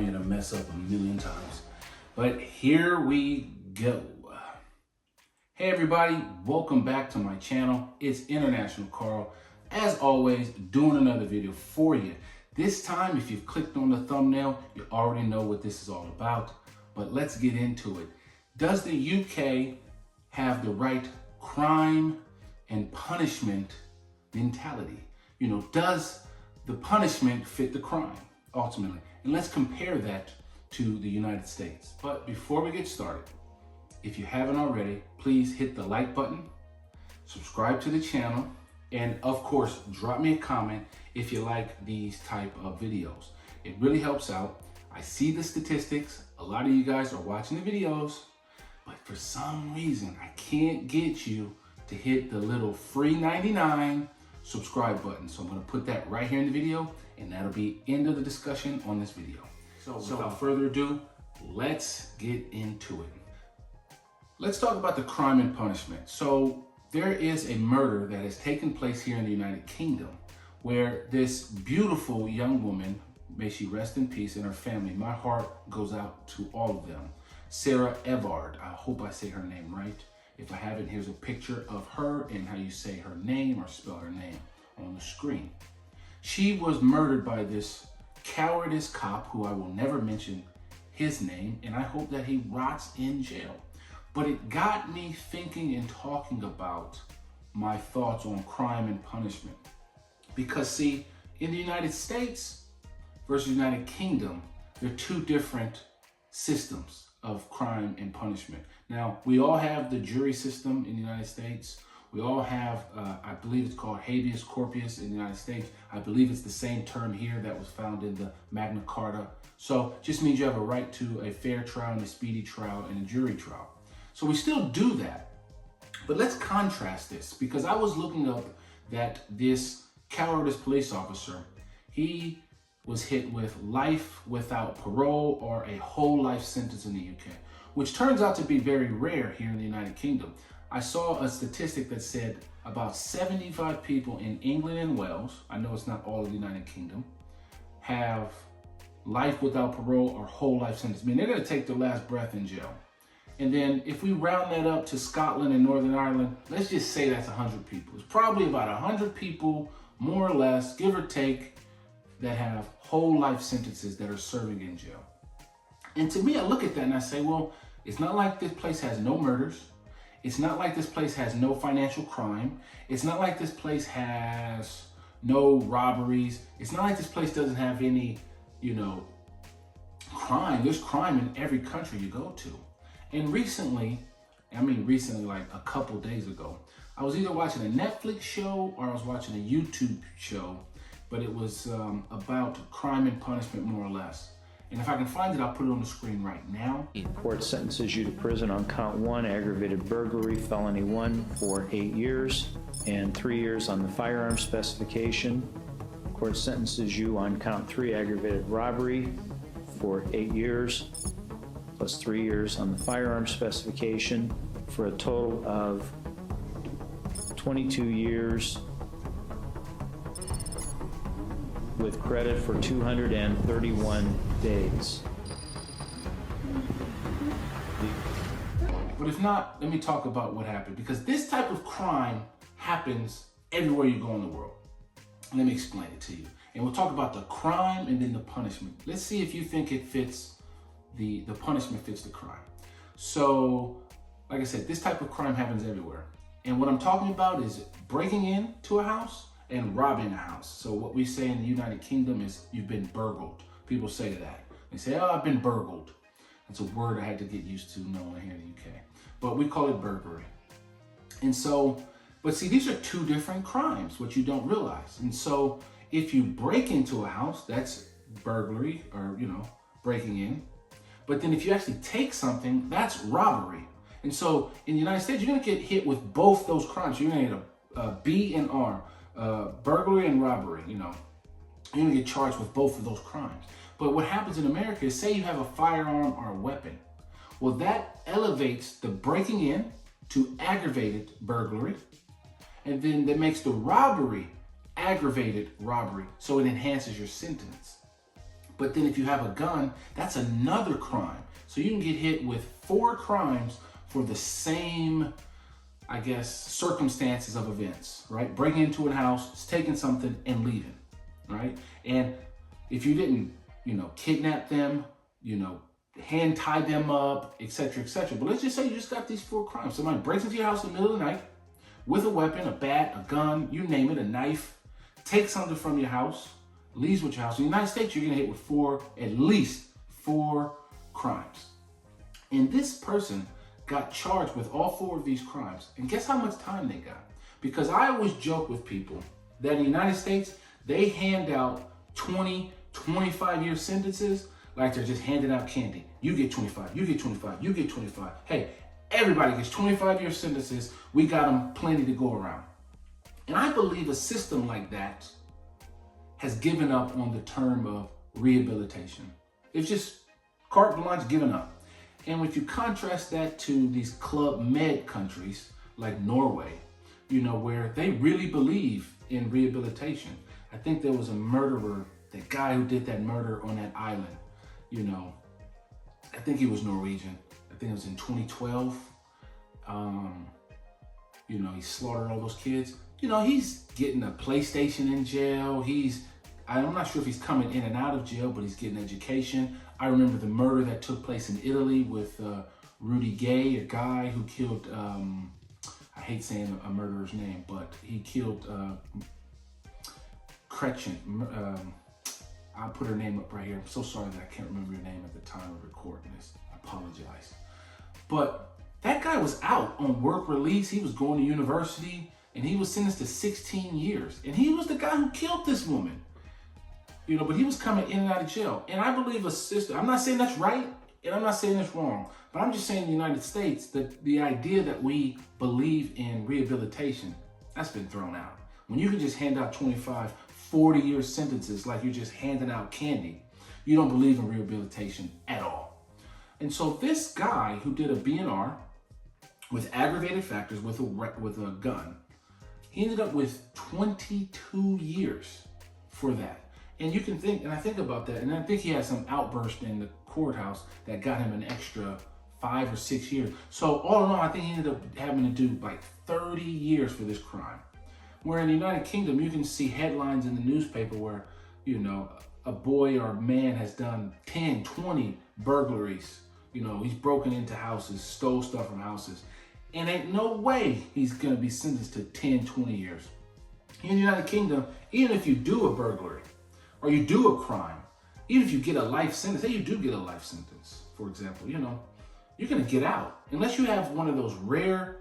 me to mess up a million times. But here we go. Hey everybody, welcome back to my channel. It's International Carl. As always, doing another video for you. This time, if you've clicked on the thumbnail, you already know what this is all about. But let's get into it. Does the UK have the right crime and punishment mentality? You know, does the punishment fit the crime ultimately? And let's compare that to the United States. But before we get started, if you haven't already, please hit the like button, subscribe to the channel, and of course, drop me a comment if you like these type of videos. It really helps out. I see the statistics. A lot of you guys are watching the videos, but for some reason, I can't get you to hit the little free 99 subscribe button. So I'm gonna put that right here in the video, and that'll be end of the discussion on this video. So without further ado, let's get into it. Let's talk about the crime and punishment. So there is a murder that has taken place here in the United Kingdom where this beautiful young woman, may she rest in peace, and her family, my heart goes out to all of them. Sarah Everard, I hope I say her name right. If I haven't, here's a picture of her and how you say her name or spell her name on the screen. She was murdered by this cowardice cop who I will never mention his name, and I hope that he rots in jail. But it got me thinking and talking about my thoughts on crime and punishment. Because see, in the United States versus the United Kingdom, there are two different systems of crime and punishment. Now, we all have the jury system in the United States. We all have, I believe it's called habeas corpus in the United States. I believe it's the same term here that was found in the Magna Carta. So just means you have a right to a fair trial and a speedy trial and a jury trial. So we still do that. But let's contrast this, because I was looking up that this cowardice police officer, he was hit with life without parole or a whole life sentence in the UK, which turns out to be very rare here in the United Kingdom. I saw a statistic that said about 75 people in England and Wales, I know it's not all of the United Kingdom, have life without parole or whole life sentence. I mean, they're gonna take their last breath in jail. And then if we round that up to Scotland and Northern Ireland, let's just say that's 100 people. It's probably about 100 people, more or less, give or take, that have whole life sentences that are serving in jail. And to me, I look at that and I say, well, it's not like this place has no murders. It's not like this place has no financial crime. It's not like this place has no robberies. It's not like this place doesn't have any, crime. There's crime in every country you go to. And recently, like a couple days ago, I was either watching a Netflix show or I was watching a YouTube show, but it was about crime and punishment, more or less. And if I can find it, I'll put it on the screen right now. Court sentences you to prison on count 1, aggravated burglary, felony 1, for 8 years, and 3 years on the firearm specification. Court sentences you on count 3, aggravated robbery, for 8 years, plus 3 years on the firearm specification, for a total of 22 years with credit for 231 days. But if not, let me talk about what happened, because this type of crime happens everywhere you go in the world. Let me explain it to you. And we'll talk about the crime and then the punishment. Let's see if you think it fits, the punishment fits the crime. So, like I said, this type of crime happens everywhere. And what I'm talking about is breaking into a house and robbing a house. So what we say in the United Kingdom is you've been burgled. People say that. They say, oh, I've been burgled. That's a word I had to get used to knowing here in the UK. But we call it burglary. And so, but see, these are two different crimes, what you don't realize. And so if you break into a house, that's burglary or, breaking in. But then if you actually take something, that's robbery. And so in the United States, you're gonna get hit with both those crimes. You're gonna get a B and R. Burglary and robbery, you're gonna get charged with both of those crimes. But what happens in America is, say you have a firearm or a weapon. Well, that elevates the breaking in to aggravated burglary, and then that makes the robbery aggravated robbery, so it enhances your sentence. But then if you have a gun, that's another crime. So you can get hit with 4 crimes for the same, I guess, circumstances of events, right? Breaking into a house, taking something and leaving, right? And if you didn't, kidnap them, hand tie them up, etc., etc. But let's just say you just got these 4 crimes. Somebody breaks into your house in the middle of the night with a weapon, a bat, a gun, you name it, a knife, takes something from your house, leaves with your house. In the United States, you're gonna hit with at least 4 crimes. And this person got charged with all 4 of these crimes. And guess how much time they got? Because I always joke with people that in the United States, they hand out 20, 25-year sentences like they're just handing out candy. You get 25, you get 25, you get 25. Hey, everybody gets 25-year sentences. We got them plenty to go around. And I believe a system like that has given up on the term of rehabilitation. It's just carte blanche given up. And if you contrast that to these Club Med countries like Norway, where they really believe in rehabilitation. I think there was a murderer, that guy who did that murder on that island, I think he was Norwegian. I think it was in 2012. He slaughtered all those kids. He's getting a PlayStation in jail. I'm not sure if he's coming in and out of jail, but he's getting education. I remember the murder that took place in Italy with Rudy Gay, a guy who killed, I hate saying a murderer's name, but he killed Gretchen. I'll put her name up right here. I'm so sorry that I can't remember your name at the time of recording this. I apologize. But that guy was out on work release. He was going to university and he was sentenced to 16 years. And he was the guy who killed this woman. But he was coming in and out of jail. And I believe a system, I'm not saying that's right and I'm not saying that's wrong, but I'm just saying in the United States that the idea that we believe in rehabilitation, that's been thrown out. When you can just hand out 25, 40-year sentences like you're just handing out candy, you don't believe in rehabilitation at all. And so this guy who did a BNR with aggravated factors with a gun, he ended up with 22 years for that. And you can think, and I think about that, and I think he had some outburst in the courthouse that got him an extra 5 or 6 years. So all in all, I think he ended up having to do like 30 years for this crime. Where in the United Kingdom, you can see headlines in the newspaper where, a boy or a man has done 10, 20 burglaries. He's broken into houses, stole stuff from houses. And ain't no way he's gonna be sentenced to 10, 20 years. In the United Kingdom, even if you do a burglary or you do a crime, even if you get a life sentence, say you do get a life sentence, for example, you're gonna get out. Unless you have one of those rare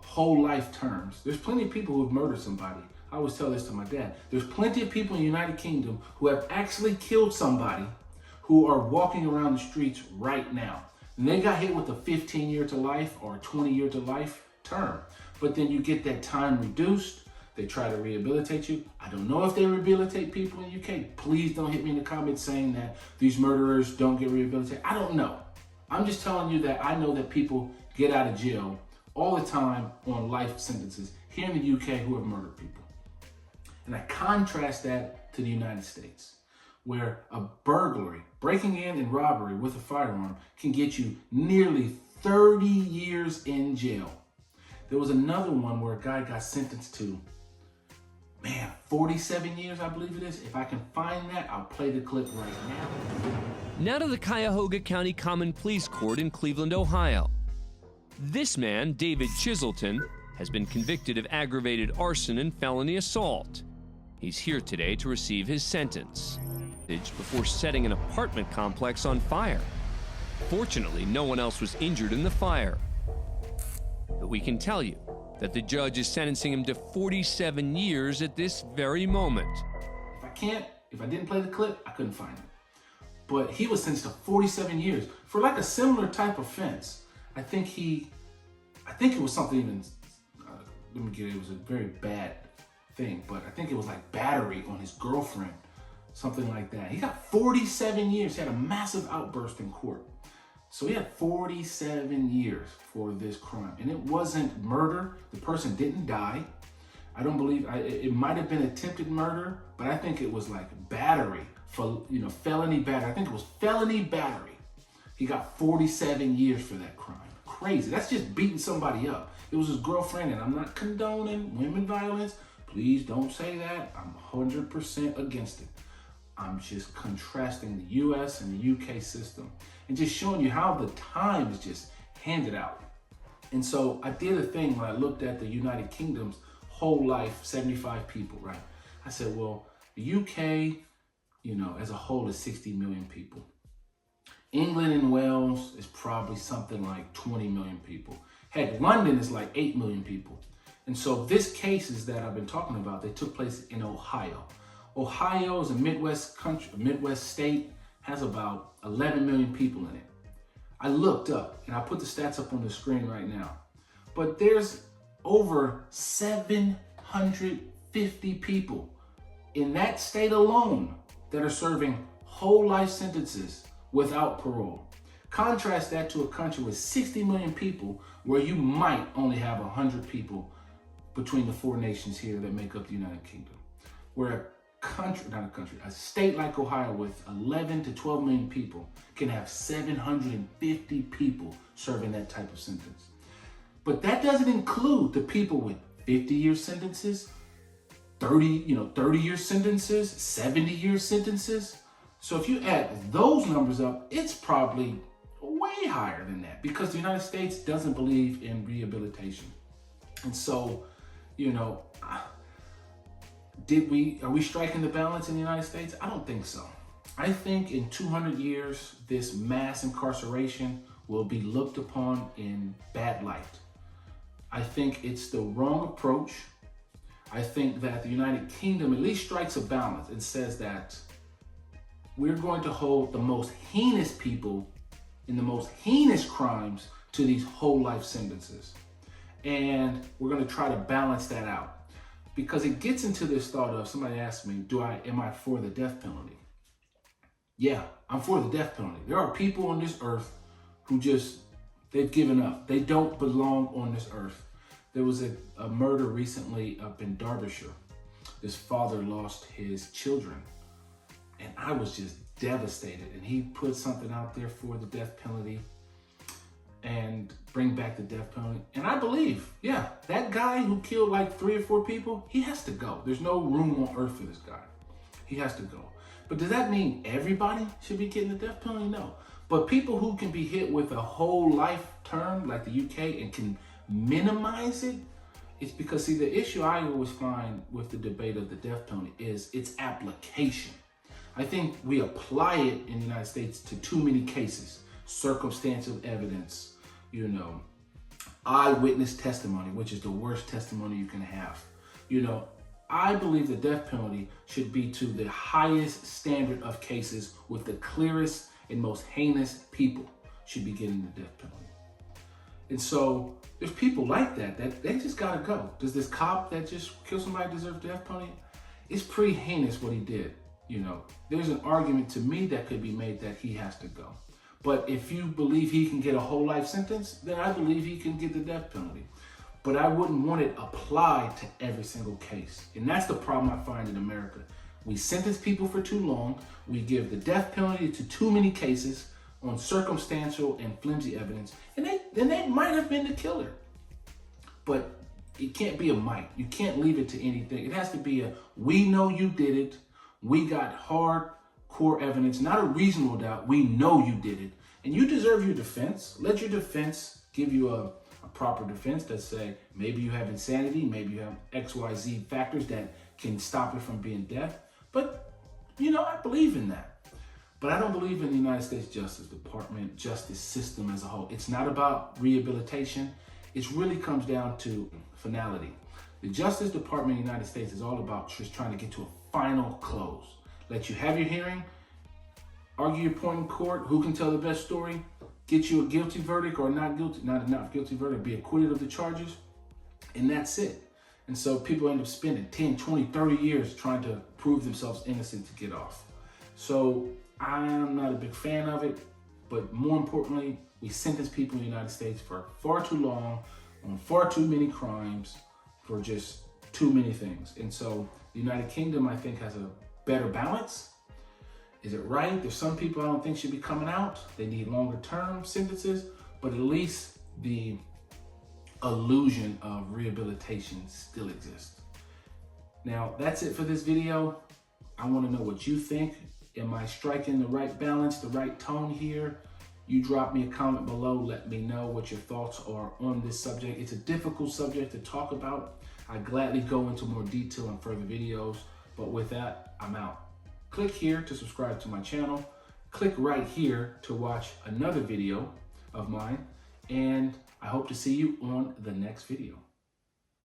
whole life terms. There's plenty of people who have murdered somebody. I always tell this to my dad. There's plenty of people in the United Kingdom who have actually killed somebody who are walking around the streets right now. And they got hit with a 15-year to life or a 20-year to life term. But then you get that time reduced. They try to rehabilitate you. I don't know if they rehabilitate people in the UK. Please don't hit me in the comments saying that these murderers don't get rehabilitated. I don't know. I'm just telling you that I know that people get out of jail all the time on life sentences here in the UK who have murdered people. And I contrast that to the United States, where a burglary, breaking in and robbery with a firearm can get you nearly 30 years in jail. There was another one where a guy got sentenced to, 47 years, I believe it is. If I can find that, I'll play the clip right now. Now to the Cuyahoga County Common Pleas Court in Cleveland, Ohio. This man, David Chiselton, has been convicted of aggravated arson and felony assault. He's here today to receive his sentence before setting an apartment complex on fire. Fortunately, no one else was injured in the fire. But we can tell you that the judge is sentencing him to 47 years at this very moment. If I didn't play the clip, I couldn't find it. But he was sentenced to 47 years for like a similar type of offense. I think it was something even, it was a very bad thing, but I think it was like battery on his girlfriend, something like that. He got 47 years. He had a massive outburst in court. So he had 47 years for this crime. And it wasn't murder. The person didn't die. I don't believe, it might have been attempted murder, but I think it was like battery for, felony battery. I think it was felony battery. He got 47 years for that crime. Crazy. That's just beating somebody up. It was his girlfriend, and I'm not condoning women violence. Please don't say that. I'm 100% against it. I'm just contrasting the US and the UK system and just showing you how the time is just handed out. And so I did a thing when I looked at the United Kingdom's whole life, 75 people, right? I said, well, the UK, as a whole is 60 million people. England and Wales is probably something like 20 million people. Heck, London is like 8 million people. And so this cases that I've been talking about, they took place in Ohio. Ohio is a Midwest country, a Midwest state, has about 11 million people in it. I looked up, and I put the stats up on the screen right now, but there's over 750 people in that state alone that are serving whole life sentences without parole. Contrast that to a country with 60 million people where you might only have 100 people between the four nations here that make up the United Kingdom. Where a state like Ohio with 11 to 12 million people can have 750 people serving that type of sentence. But that doesn't include the people with 50-year sentences, 30-year sentences, 70-year sentences. So if you add those numbers up, it's probably way higher than that because the United States doesn't believe in rehabilitation. And so, are we striking the balance in the United States? I don't think so. I think in 200 years, this mass incarceration will be looked upon in bad light. I think it's the wrong approach. I think that the United Kingdom at least strikes a balance and says that we're going to hold the most heinous people in the most heinous crimes to these whole life sentences. And we're going to try to balance that out. Because it gets into this thought of, somebody asked me, am I for the death penalty? Yeah, I'm for the death penalty. There are people on this earth who they've given up. They don't belong on this earth. There was a murder recently up in Derbyshire. This father lost his children. And I was just devastated. And he put something out there for the death penalty and bring back the death penalty. And I believe, that guy who killed like 3 or 4 people, he has to go. There's no room on earth for this guy. He has to go. But does that mean everybody should be getting the death penalty? No. But people who can be hit with a whole life term like the UK and can minimize it, it's because, see, the issue I always find with the debate of the death penalty is its application. I think we apply it in the United States to too many cases. Circumstantial evidence, eyewitness testimony, which is the worst testimony you can have. I believe the death penalty should be to the highest standard of cases with the clearest and most heinous people should be getting the death penalty. And so there's people like that they just gotta go. Does this cop that just killed somebody deserve the death penalty? It's pretty heinous what he did. There's an argument to me that could be made that he has to go. But if you believe he can get a whole life sentence, then I believe he can get the death penalty. But I wouldn't want it applied to every single case. And that's the problem I find in America. We sentence people for too long. We give the death penalty to too many cases on circumstantial and flimsy evidence. And that might have been the killer. But it can't be a might. You can't leave it to anything. It has to be we know you did it. We got hardcore evidence, not a reasonable doubt. We know you did it. And you deserve your defense. Let your defense give you a proper defense that say, maybe you have insanity, maybe you have XYZ factors that can stop it from being death. But, I believe in that. But I don't believe in the United States Justice Department, justice system as a whole. It's not about rehabilitation. It really comes down to finality. The Justice Department in the United States is all about just trying to get to a final close. Let you have your hearing, argue your point in court, who can tell the best story, get you a guilty verdict or not guilty verdict, be acquitted of the charges, and that's it. And so people end up spending 10, 20, 30 years trying to prove themselves innocent to get off. So I'm not a big fan of it, but more importantly, we sentence people in the United States for far too long, on far too many crimes, for just too many things. And so the United Kingdom, I think, has a better balance. Is it right? There's some people I don't think should be coming out. They need longer term sentences, but at least the illusion of rehabilitation still exists. Now, that's it for this video. I want to know what you think. Am I striking the right balance, the right tone here? You drop me a comment below. Let me know what your thoughts are on this subject. It's a difficult subject to talk about. I gladly go into more detail in further videos, but with that, I'm out. Click here to subscribe to my channel. Click right here to watch another video of mine, and I hope to see you on the next video.